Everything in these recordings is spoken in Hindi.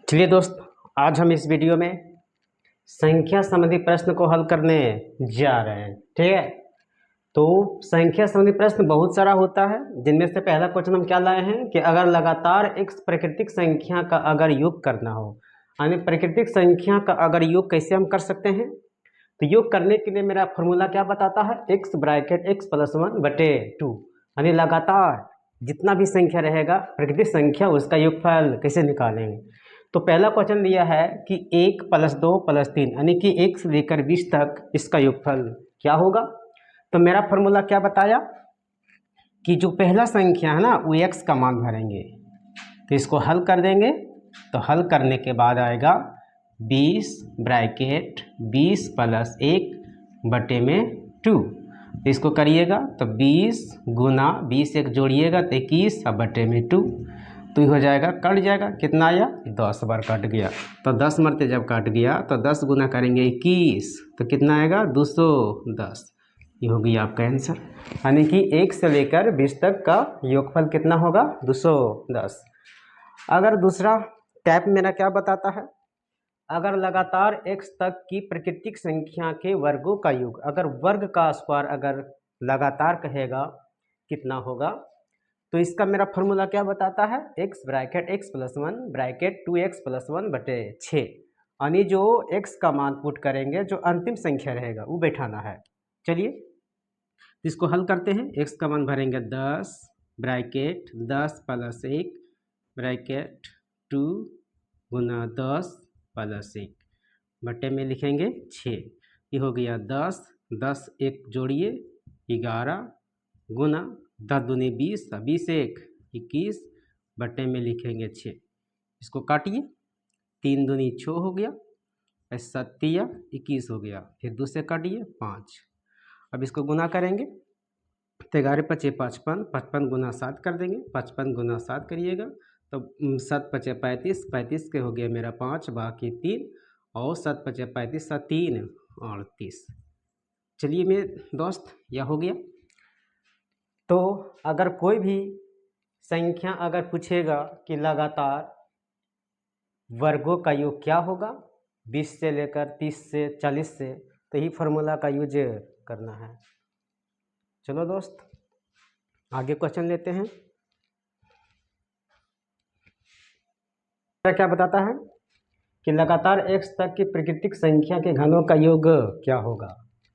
चलिए दोस्त, आज हम इस वीडियो में संख्या संबंधी प्रश्न को हल करने जा रहे हैं। ठीक है, तो संख्या संबंधी प्रश्न बहुत सारा होता है, जिनमें से पहला क्वेश्चन हम क्या लाए हैं कि अगर लगातार एक प्राकृतिक संख्या का अगर योग करना हो, यानी प्राकृतिक संख्या का अगर योग कैसे हम कर सकते हैं। तो योग करने के लिए मेरा फॉर्मूला क्या बताता है, x ब्रैकेट x + 1/2, यानी लगातार जितना भी संख्या रहेगा प्राकृतिक संख्या उसका योगफल कैसे निकालेंगे। तो पहला क्वेश्चन दिया है कि 1 + 2 + 3, यानी कि 1 से लेकर 20 तक इसका योगफल क्या होगा। तो मेरा फॉर्मूला क्या बताया कि जो पहला संख्या है ना वो x का मान भरेंगे, तो इसको हल कर देंगे। तो हल करने के बाद आएगा 20 ब्रैकेट 20 + 1/2। इसको करिएगा तो 20 गुना 20 एक जोड़िएगा तो 21 और बटे में 2, तो ये हो जाएगा, कट जाएगा। कितना आया, 10 बार कट गया। तो 10 मरते जब कट गया तो 10 गुना करेंगे 21, तो कितना आएगा 210। ये हो गया आपका आंसर, यानी कि 1 से लेकर 20 तक का योगफल कितना होगा, 210। अगर दूसरा टैप मेरा क्या बताता है, अगर लगातार x तक की प्राकृतिक संख्या के वर्गों का योग, अगर वर्ग का स्क्वायर अगर लगातार कहेगा कितना होगा। तो इसका मेरा फॉर्मूला क्या बताता है, x bracket x + 1 bracket 2x + 1/6, यानी जो x का मान पुट करेंगे जो अंतिम संख्या रहेगा वो बैठाना है। चलिए इसको हल करते हैं। x का मान भरेंगे 10 ब्रैकेट 10 + 1 ब्रैकेट 2 गुना 10 + 1 बटे में लिखेंगे 6। ये हो गया 10, 10 एक जोड़िए 11 गुना 10 दूनी 20, 20 एक 21 बटे में लिखेंगे 6। इसको काटिए, 3 दूनी 6 हो गया, 7 या 21 हो गया, फिर 2 से काटिए 5। अब इसको गुना करेंगे तो 11 × 5 = 55, 55 गुना 7 कर देंगे, 55 गुना 7 करिएगा तो 7 × 5 = 35, 35 के हो गया मेरा 5 बाकी 3, और 7 × 5 = 35, 7 3 38। चलिए मेरे दोस्त यह हो गया। तो अगर कोई भी संख्या अगर पूछेगा कि लगातार वर्गों का योग क्या होगा 20 से लेकर 30 से 40 से, तो ही फार्मूला का यूज करना है। चलो दोस्त आगे क्वेश्चन लेते हैं। क्या बताता है कि लगातार x तक की प्राकृतिक संख्या के घनों का योग क्या होगा।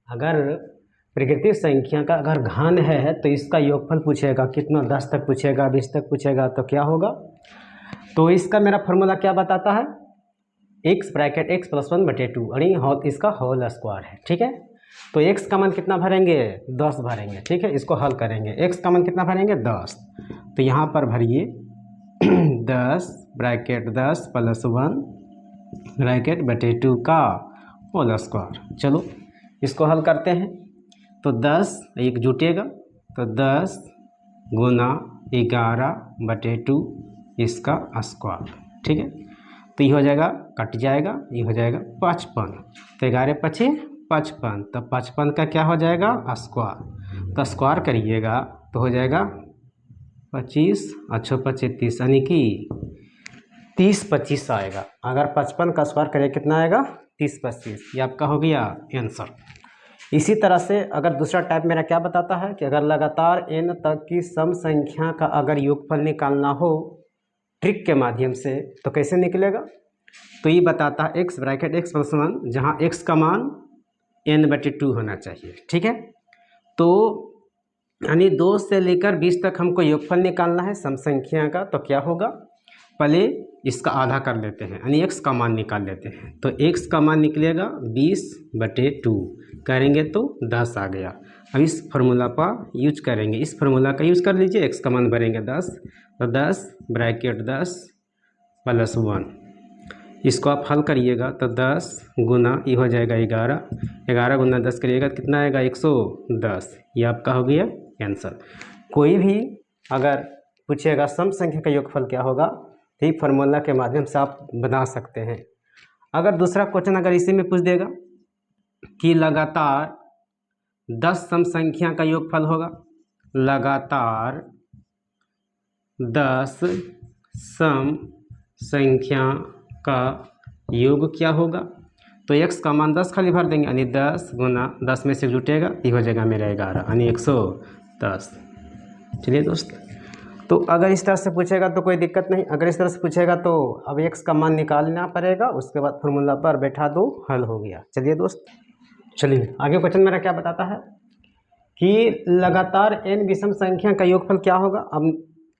अगर प्राकृतिक संख्या का अगर घन है तो इसका योगफल पूछेगा कितना, 10 तक पूछेगा, 20 तक पूछेगा, तो क्या होगा। तो इसका मेरा फॉर्मूला क्या बताता है, x ब्रैकेट x + 1/2, यानी इसका होल स्क्वायर है। ठीक है, तो x का मान कितना भरेंगे, 10 भरेंगे। ठीक है, इसको हल करेंगे, x का मान कितना भरेंगे, 10। तो यहाँ पर भरिए 10 ब्रैकेट 10 + 1 ब्रैकेट बटे 2 का होल स्क्वायर। चलो इसको हल करते हैं। तो 10 एक जुटेगा तो 10 गुना 11/2 इसका स्क्वायर। ठीक है, तो ये हो जाएगा, कट जाएगा, ये हो जाएगा 55, तो 11 × 5 = 55, तो 55 का क्या हो जाएगा, स्क्वायर। तो स्क्वायर करिएगा तो हो जाएगा 25 अच्छो 25 30, यानी कि 30 25 आएगा। अगर 55 का स्क्वायर करें कितना आएगा, 30 25। ये आपका हो गया आंसर। इसी तरह से अगर दूसरा टाइप मेरा क्या बताता है कि अगर लगातार n तक की सम संख्या का अगर योगफल निकालना हो ट्रिक के माध्यम से, तो कैसे निकलेगा। तो ये बताता है x ब्रैकेट x + 1, जहाँ x का मान n/2 होना चाहिए। ठीक है, तो यानी 2 से लेकर 20 तक हमको योगफल निकालना है सम संख्या का। तो क्या होगा, पहले इसका आधा कर लेते हैं, यानी x का मान निकाल लेते हैं। तो x का मान निकलेगा 20/2 करेंगे तो 10 आ गया। अब इस फार्मूला पर यूज करेंगे, इस फार्मूला का यूज कर लीजिए, x का मान भरेंगे 10, तो 10 ब्रैकेट 10 + 1, इसको आप हल करिएगा तो 10 गुना ये हो जाएगा 11, 11 गुना 10 करिएगा कितना आएगा, 110। ये आपका हो गया आंसर। कोई भी अगर पूछेगा सम संख्या का योगफल क्या होगा, तो ये फार्मूला के माध्यम से आप बना सकते हैं। अगर दूसरा क्वेश्चन अगर इसी में पूछ देगा कि लगातार 10 सम संख्या का योगफल होगा, लगातार 10 सम संख्या का योग क्या होगा। तो x का मान 10 खाली भर देंगे, यानी 10 गुना 10 में से जुटेगा, ये हो जाएगा मेरा 11, यानी 110। चलिए दोस्त, तो अगर इस तरह से पूछेगा तो कोई दिक्कत नहीं, अगर इस तरह से पूछेगा तो अब x का मान निकालना पड़ेगा, उसके बाद फॉर्मूला पर बैठा दो, हल हो गया। चलिए दोस्त, चलिए आगे क्वेश्चन मेरा क्या बताता है कि लगातार n विषम संख्या का योगफल क्या होगा। अब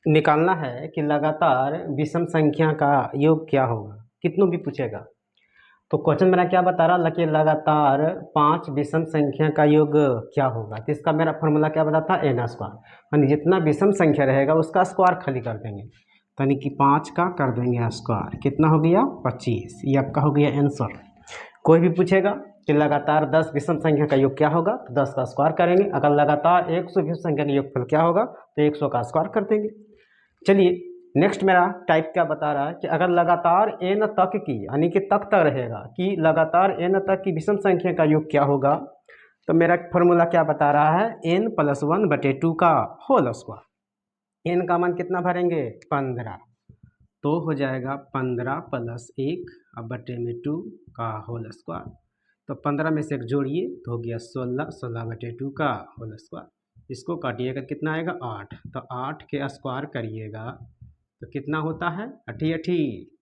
निकालना है कि लगातार विषम संख्या का योग क्या होगा, कितनों भी पूछेगा। तो क्वेश्चन मेरा क्या बता रहा कि लगातार 5 विषम संख्या का योग क्या होगा। तो इसका मेरा फॉर्मूला क्या बताता है, एन स्क्वायर, यानी जितना विषम संख्या रहेगा उसका स्क्वायर खाली कर देंगे, तो यानी कि 5 का कर देंगे स्क्वायर, कितना हो गया 25, ये आपका हो गया आंसर। कोई भी पूछेगा कि लगातार 10 विषम संख्या का योग क्या होगा, तो 10 का स्क्वायर करेंगे। अगर लगातार 100 विषम संख्या का योगफल क्या होगा, तो 100 का स्क्वायर कर देंगे। चलिए नेक्स्ट मेरा टाइप क्या बता रहा है कि अगर लगातार n तक की, यानी कि तक रहेगा कि लगातार n तक की विषम संख्या का योग क्या होगा, तो मेरा फॉर्मूला क्या बता रहा है, n+1/2 का होल स्क्वायर। n का मान कितना भरेंगे 15, तो हो जाएगा 15 + 1 अब बटे में 2 का होल स्क्वायर। तो 15 में से एक जोड़िए तो हो गया 16, 16/2 का होल स्क्वायर। इसको काटिएगा कितना आएगा 8, तो 8 के स्क्वायर करिएगा तो कितना होता है 8 8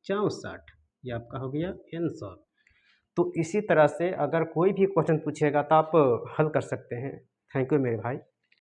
64, ये आपका हो गया आंसर। तो इसी तरह से अगर कोई भी क्वेश्चन पूछेगा तो आप हल कर सकते हैं। थैंक यू मेरे भाई।